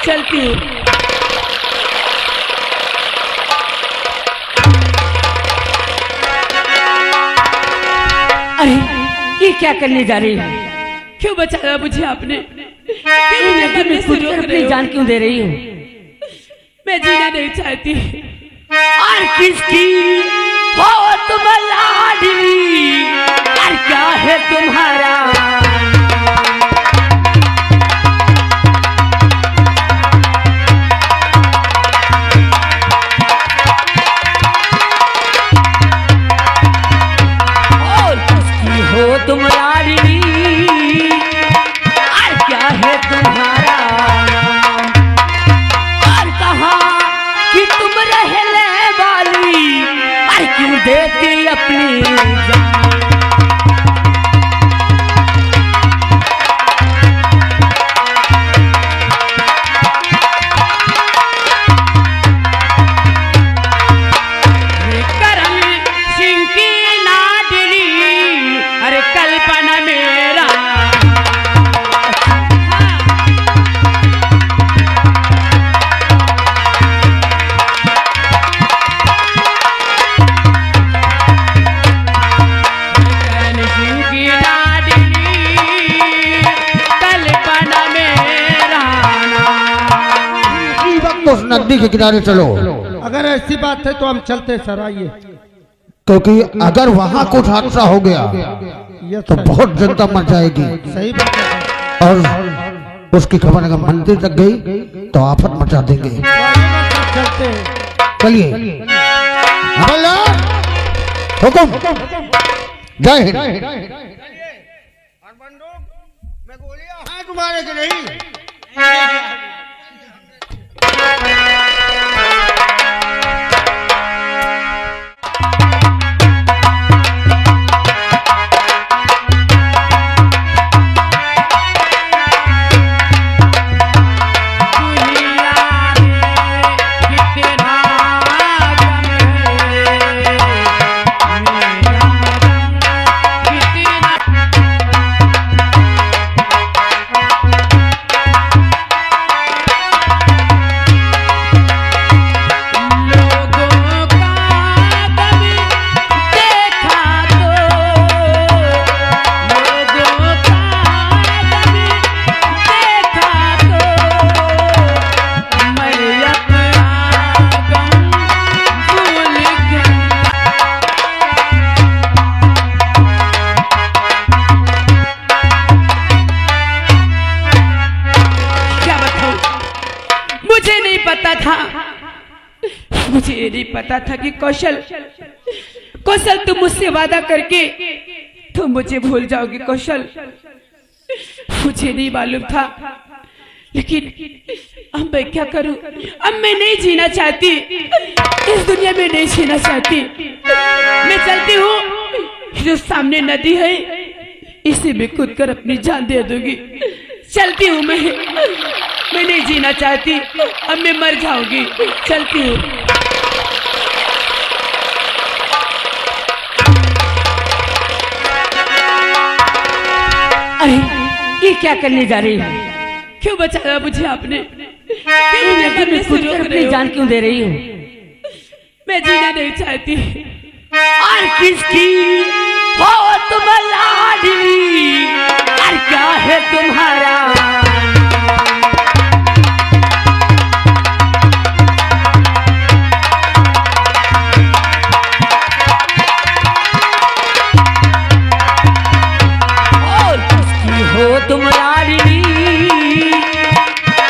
चलती हूँ। अरे ये क्या करने जा रही है? क्यों बचाया मुझे आपने? अपनी जान क्यों दे रही हूँ? मैं जीना नहीं चाहती। और किसकी हो तुम लाडली, और क्या है तुम्हारा? और किसकी हो तुम लाडली, और क्या है तुम्हारा? और कहा कि तुम रहने वाली, और क्यों देती अपनी जान? करम सिंह की लाडली, अरे कल्पना मेरा उस नदी के किनारे चलो। अगर ऐसी बात है तो हम चलते सर, आइए। क्योंकि अगर वहाँ कुछ हादसा हो गया ये तो बहुत जनता मर जाएगी, सही बात है। और उसकी खबर अगर मंदिर तक गई तो आफत मचा देंगे। चलते हैं। चलिए हुकुम, जय हिंद। मैं गोलियां हैं तुम्हारे के नहीं। मुझे ये नहीं पता था कि कौशल तुम मुझसे वादा करके तुम मुझे भूल जाओगे। कौशल मुझे नहीं मालूम था, लेकिन अब मैं क्या करूं? अब मैं नहीं जीना चाहती, इस दुनिया में नहीं जीना चाहती। मैं चलती हूँ, जो सामने नदी है इसी में कूद कर अपनी जान दे दूंगी। चलती हूँ मैं नहीं जीना चाहती, अब मैं मर जाऊंगी। चलती हूँ। अरे ये क्या करने जा रही है? क्यों बचाया मुझे आपने? अपनी जान क्यों दे रही हूँ? मैं जीना नहीं चाहती। और किसकी हो तुम लाडली, और क्या है तुम्हारा? हो तुम लाडली,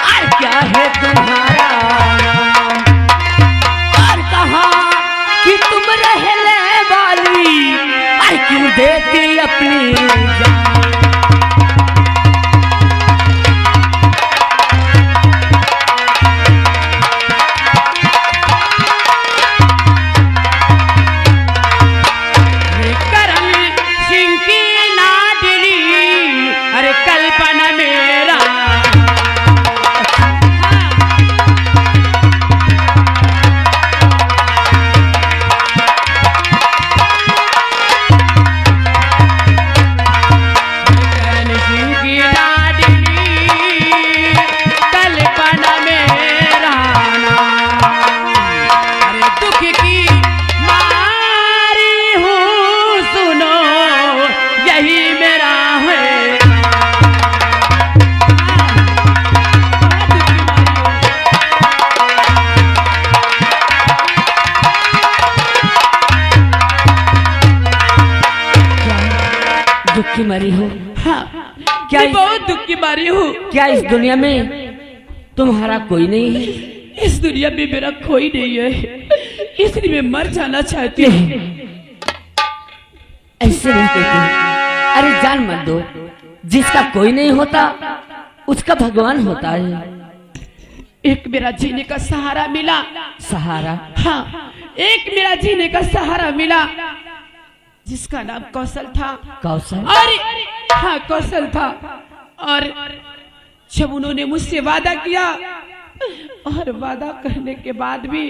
और क्या है तुम्हारा? और कहा कि तुम रहने वाली, और क्यों देती अपनी जान? करम सिंह की लाडली, अरे कल्पना मेरा क्या मैं बहुत दुख की मारी हूँ। क्या इस दुनिया में तुम्हारा कोई नहीं है? इस दुनिया में मेरा कोई नहीं है, इसलिए मैं मर जाना चाहती हूँ। ऐसे नहीं कहते। अरे जान मत दो, जिसका कोई नहीं होता उसका भगवान होता है। एक मेरा जीने का सहारा मिला। सहारा? हाँ, एक मेरा जीने का सहारा मिला, जिसका नाम कौशल था। कौशल? और हाँ, कौशल था। और जब उन्होंने मुझसे वादा किया, और वादा करने के बाद भी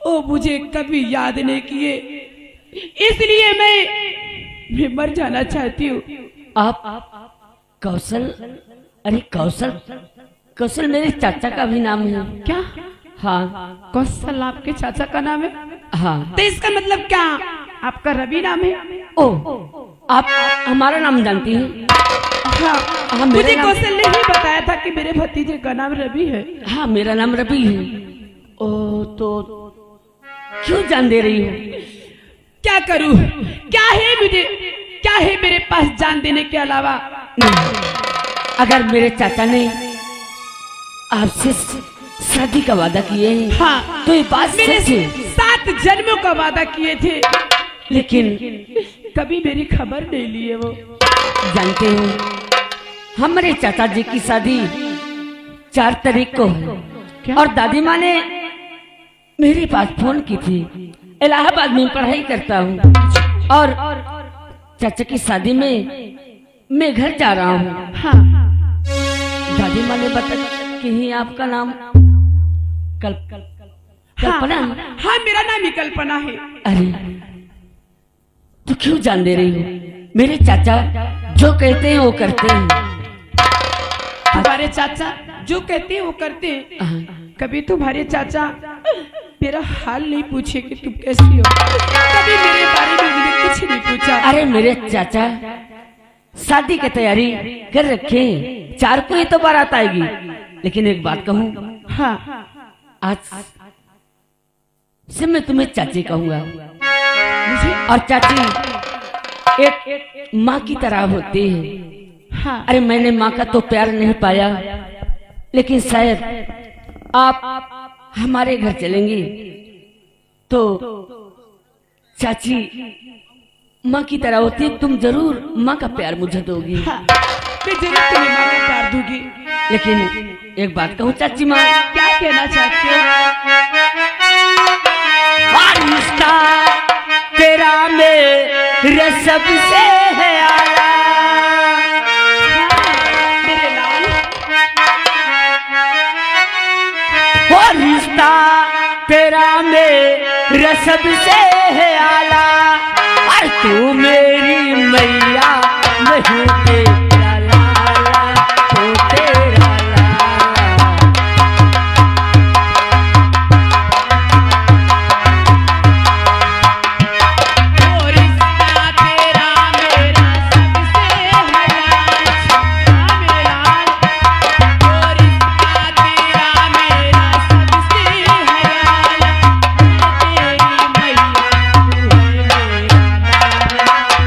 वो मुझे कभी याद नहीं किए, इसलिए मैं मर जाना चाहती हूँ। आप कौशल? अरे कौशल, कौशल मेरे चाचा का भी नाम है। क्या? हाँ। कौशल आपके चाचा का नाम है? हाँ। तो इसका मतलब क्या? आपका रवि नाम है? ओ, आप हमारा नाम जानती हैं? हाँ, मेरा मुझे नाम- कौशल ने ही बताया था कि मेरे भतीजे का नाम रवि है। हाँ, मेरा नाम रवि है। ओ, तो क्यों जान दे रही हो? क्या करूं? क्या है मुझे, क्या है मेरे पास जान देने के अलावा? नहीं, अगर मेरे चाचा ने आपसे शादी का वादा किए हैं, हाँ, तो ये बात मेरे सच है। 7 जन्मों का वादा किए थे, लेकिन कभी मेरी खबर नहीं लिए वो। जानते हो, हमारे चाचा जी की शादी 4 तारीख को है। क्या? और दादी माँ ने मेरे पास फोन की थी। इलाहाबाद में पढ़ाई करता हूँ, और चाचा की शादी में मैं घर जा रहा हूँ। हाँ, दादी माँ ने बताया कि आपका नाम कल्पना? हाँ, मेरा नाम ही कल्पना है। अरे तो क्यों जान दे रही हो? मेरे चाचा जो कहते हैं वो करते हैं। तुम्हारे चाचा जो कहते हैं वो करते हैं। हाँ। कभी तुम्हारे चाचा मेरा हाल नहीं पूछे कि तुम कैसी हो, कभी मेरे बारे में उन्होंने कुछ नहीं पूछा। अरे मेरे चाचा शादी की तैयारी कर रखे हैं, 4 को ही तो बारात आएगी। लेकिन एक बात कहूँ, हाँ, आज से मैं तुम्हें चाची कहूंगा। मुझे और चाची एक माँ की तरह होती है। हाँ, अरे मैंने माँ का तो प्यार नहीं पाया, लेकिन शायद आप हमारे घर चलेंगे तो चाची माँ की तरह होती है। तुम जरूर माँ का प्यार मुझे दोगी। हाँ, मैं जरूर तुम्हें माँ का प्यार दूंगी। लेकिन एक बात कहूँ चाची माँ, क्या कहना चाहती हो? रिश्ता तेरा मेरे सबसे है आला। मेरे लाल, वो रिश्ता तेरा मेरे सबसे है आला। और तू मेरी मैया, मैं हूँ तेरा लाला, हूँ तेरा लाला। वो रिश्ता तेरा मेरा सबसे है लाल। मेरे लाल, वो रिश्ता तेरा मेरा सबसे है लाल। तेरी मैया, तू है मेरा लाल।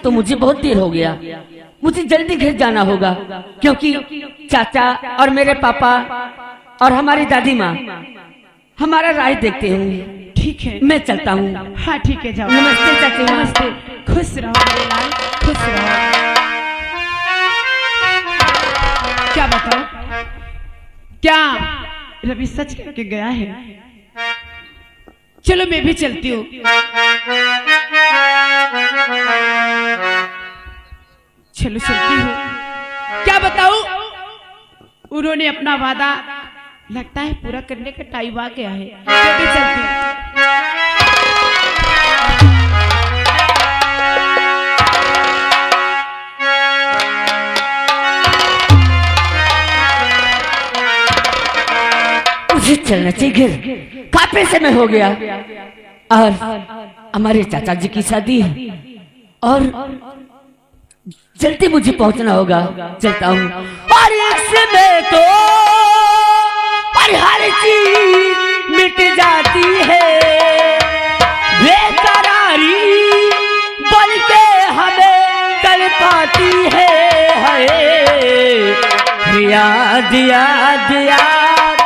तो मुझे बहुत देर हो गया, मुझे जल्दी घर जाना होगा, क्योंकि चाचा और मेरे पापा और हमारी दादी माँ हमारा राह देखते होंगे। ठीक है, मैं चलता हूँ। हाँ ठीक है, जाओ। नमस्ते चाची माँ। नमस्ते, खुश रहो मेरे लाल, खुश रहो। क्या बताओ, क्या रवि सच करके गया है? चलो मैं भी चलती हूँ। चलो चलती हूँ। क्या बताऊं, उन्होंने अपना वादा लगता है पूरा करने का टाइम आ गया है। मैं भी चलती हूँ। मुझे चलना चाहिए घर, काफी समय हो गया और हमारे चाचा जी की शादी है और जल्दी मुझे पहुंचना होगा। चलता हूँ। और इसमें तो और हर चीज मिट जाती है, बेकरारी बन के हमें तड़पाती है। याद याद याद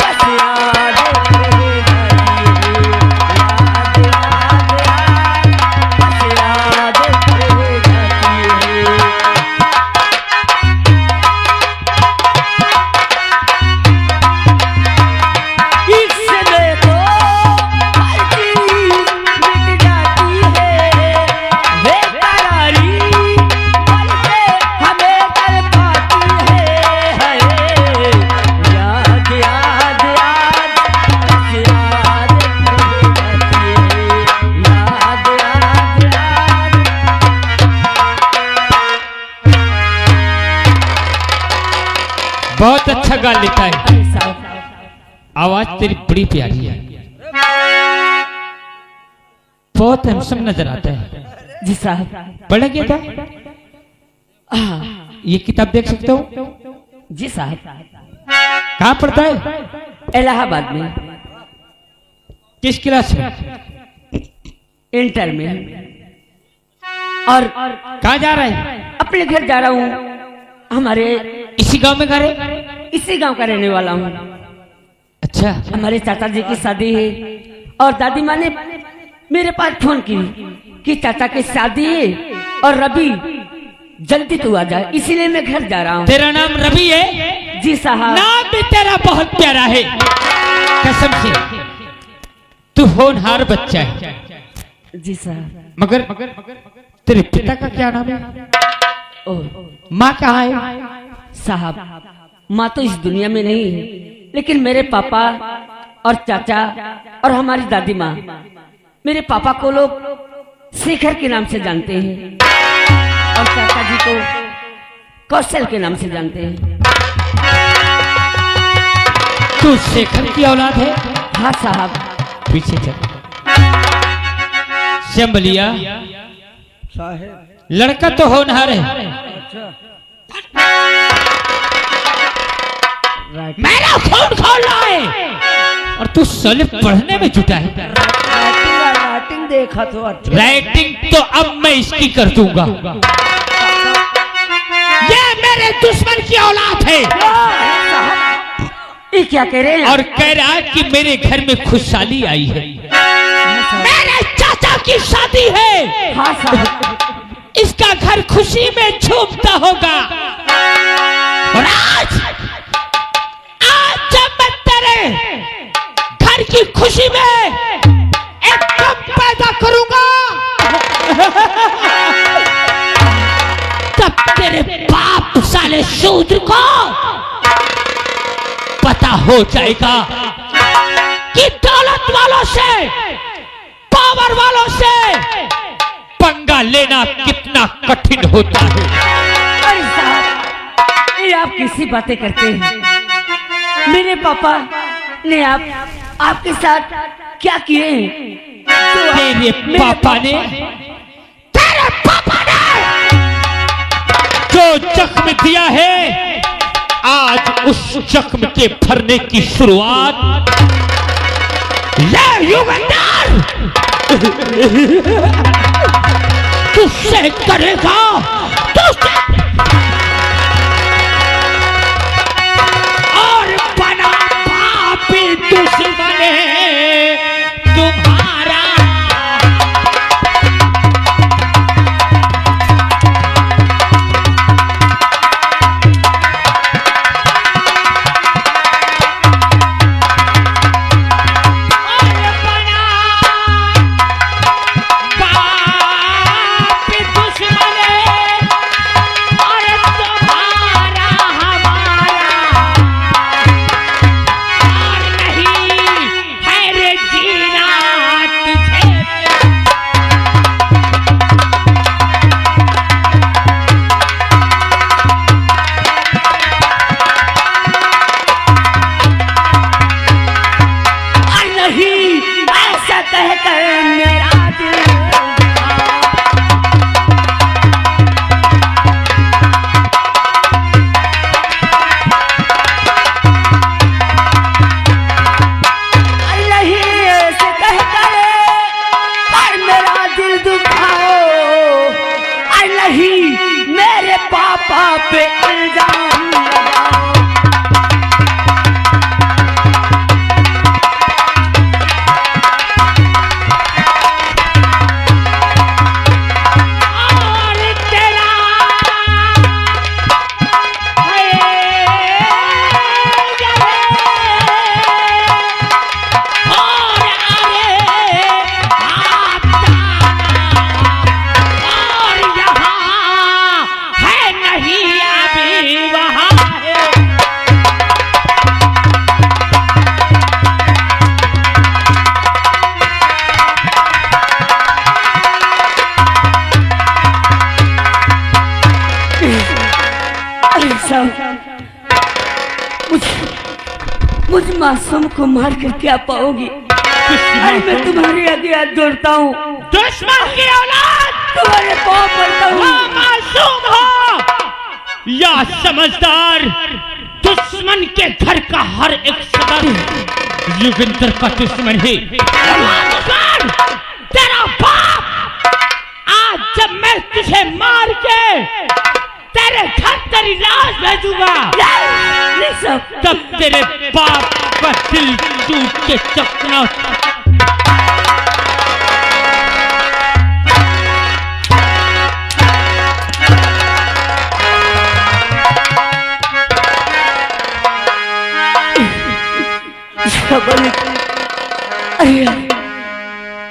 बस याद रह जाती है, याद याद याद बस याद रह जाती है। इसमें तो हर चीज मिट जाती है, बेकरारी बन के हमें तड़पाती है। याद याद याद बस याद रह जाती है, याद याद याद। बहुत अच्छा गा लेता है, अरे साहब, आवाज तेरी बड़ी प्यारी है, बहुत हैंडसम नजर आता है। जी साहब। पढ़ा गया था, हाँ, ये किताब देख सकते हो? जी साहब। कहाँ पढ़ता है? इलाहाबाद में किस क्लास में? इंटर में। और कहाँ जा रहा है? अपने घर जा रहा हूँ। हमारे इसी गांव में घर है? इसी गांव का रहने वाला हूँ। अच्छा, हमारे चाचा जी की शादी है और दादी माँ ने मेरे पास फोन की कि चाचा की शादी है और रवि जल्दी तू आ जा, इसीलिए मैं घर जा रहा हूँ। तेरा नाम रवि है? जी साहब। नाम भी तेरा बहुत प्यारा है, कसम से तू होनहार बच्चा है। जी साहब। मगर तेरे पिता का क्या नाम है? ओह माँ कहाँ है? साहब, माँ तो इस दुनिया में नहीं है, लेकिन मेरे पापा और चाचा और हमारी दादी माँ मेरे पापा को लोग शेखर के नाम से जानते हैं और चाचा जी को कौशल के नाम से जानते हैं। तू शेखर की औलाद है? हाँ साहब। पीछे चल। शंबलिया, साहेब। लड़का तो होनहार है, अच्छा, मेरा खून खोल रहा है और तू साले पढ़ने में जुटा है। राइटिंग देखा तो अच्छा। राइटिंग तो अब मैं इसकी कर दूंगा। ये मेरे दुश्मन की औलाद है ये क्या कह रहे हैं? और कह रहा है कि मेरे घर में खुशहाली आई है, मेरे चाचा की शादी है, हाँ साहब। इसका घर खुशी में झूमता होगा। और आज जब मैं तेरे घर की खुशी में एक गम पैदा करूंगा, तब तेरे बाप साले शूद्र को पता हो जाएगा कि दौलत वालों से, पावर वालों से पंगा लेना कितना कठिन होता है। अरे साहब, ये आप किसी बातें करते हैं? मेरे पापा ने आपके साथ क्या किए हैं? तेरे पापा ने जो जख्म दिया है, आज उस जख्म के भरने की शुरुआत ले युगंधर। तुझसे करेगा तुझसे और बना पापी दुश्मन तुम्हारा। मुझ मासूम को मार कर क्या पाओगी? अरे मैं तुम्हारे आगे हाथ जोड़ता हूँ, दुश्मन की औलाद तुम्हारे पाँव पड़ता हूँ। मासूम हो या समझदार, दुश्मन के घर का हर एक सदस्य युगंधर का दुश्मन है। दुश्मन तेरा बाप, आज जब मैं तुझे मार के तेरे घर तेरी लाश भेजूंगा, तब तेरे बाप का दिल टूट के चकना।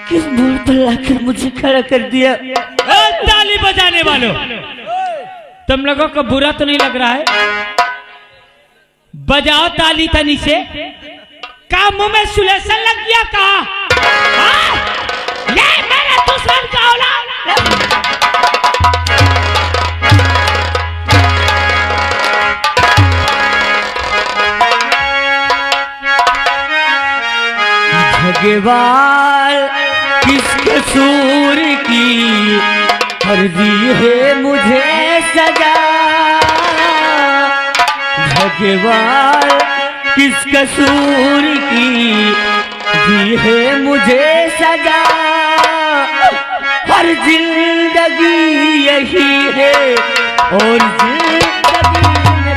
किस मोड़ पर लाकर मुझे खड़ा कर दिया? ताली बजाने वालों, तुम लोगों को बुरा तो नहीं लग रहा है? बजाओ ताली तनी से। का मुंह में सुलेसन लग गया का? ये मेरे दुश्मन का औलाद। भगवान किस कसूर की कर दी है मुझे सजा, भगवान किस कसूर की दी है मुझे सजा। हर जिंदगी यही है और जिंदगी में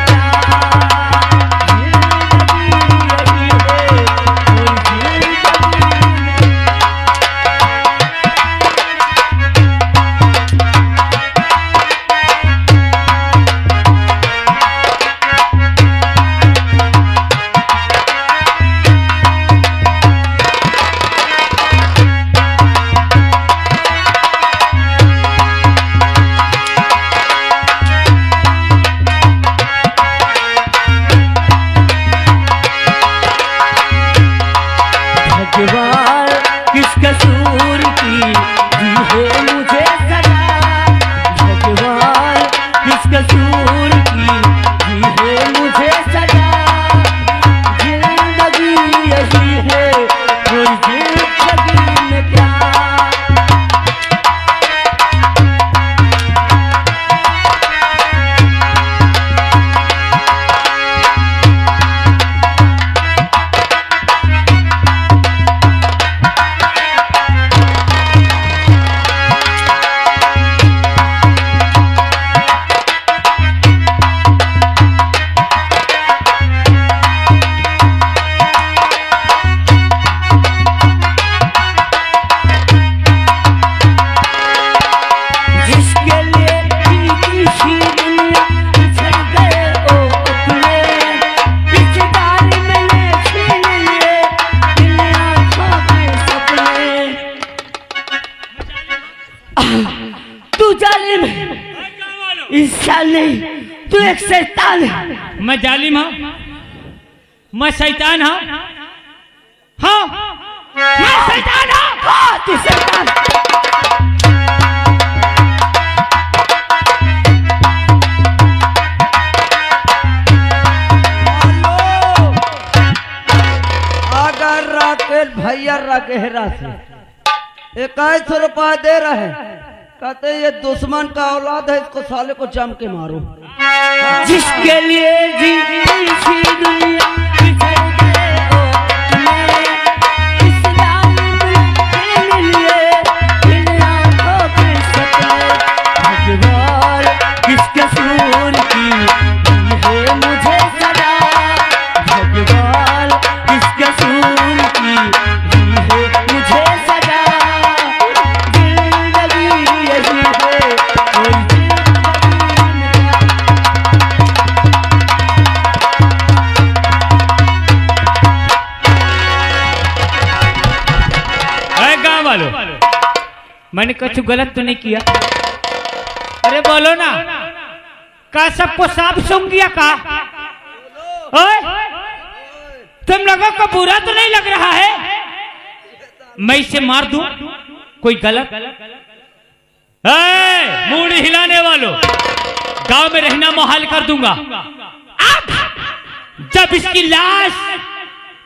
जालिम, इस साले तू एक शैतान है। मैं जालिम हूं, मैं शैतान हूं। हाँ मैं शैतान हूं। हाँ तू शैतान। अगर राकेश भैया राकेहरा से 21 रुपया दे रहे, कहते ये दुश्मन का औलाद है, इसको साले को जम के मारो। जिसके लिए जी थी दुनिया बिछड़ गए हो, मैं इस जालिम के लिए इन आंखों के सपने। भगवान किस कसूर की दी है मुझे सजा, भगवान किस कसूर की दी है मुझे सजा। जिंदगी यही है और गाँव वालों, मैंने कुछ गलत तो नहीं किया? अरे बोलो ना, का सबको साफ सुन गया का? ओए, तुम लोगों को बुरा तो नहीं लग रहा है? मैं इसे मार दूं? कोई गलत? मूड हिलाने वालों, गांव में रहना मुहाल कर दूंगा। अब जब इसकी लाश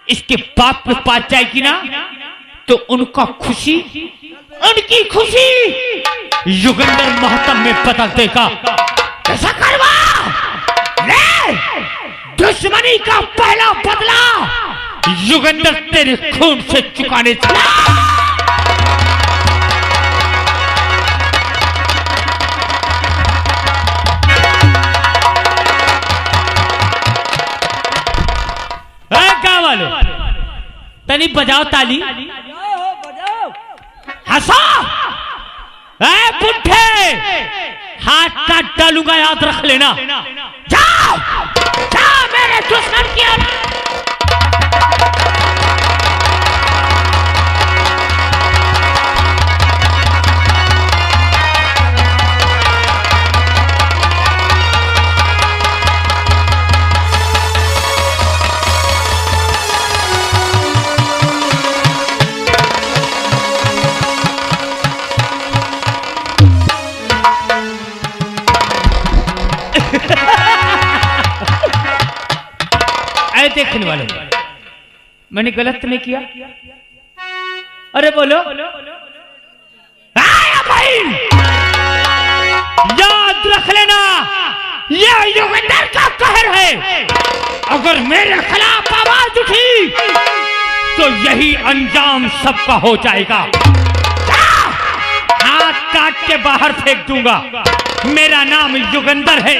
इसके बाप के पास जाएगी ना, तो उनका खुशी, उनकी खुशी युगंधर महतम में बदल देगा। कैसा करवा? ले, दुश्मनी का पहला बदला युगंधर तेरे खून से चुकाने चला। गाँव वालों, तनी बजाओ ताली, हंसो। बुढ़े, हाथ काट डालूंगा, याद रख लेना। जाओ जाओ मेरे दुश्मन की औलाद। देखने वाले, मैंने गलत नहीं किया? अरे बोलो। भाई याद रख लेना, यह युगंधर का कहर है। अगर मेरे खिलाफ आवाज उठी तो यही अंजाम सबका हो जाएगा। हाथ काट के बाहर फेंक दूंगा। मेरा नाम युगंधर है।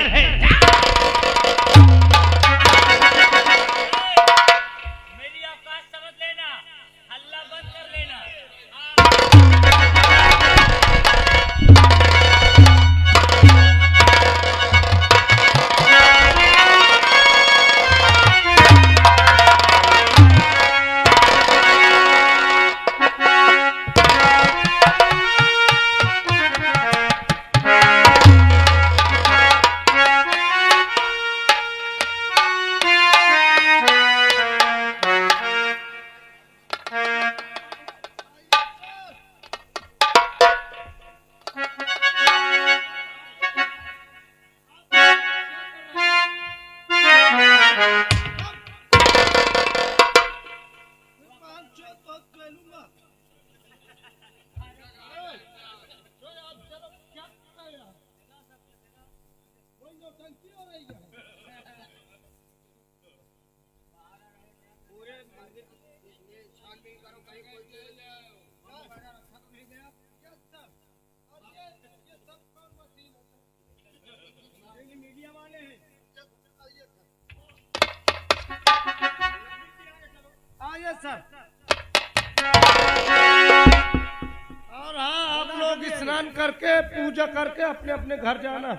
और हाँ, आप लोग स्नान करके पूजा करके अपने अपने घर जाना।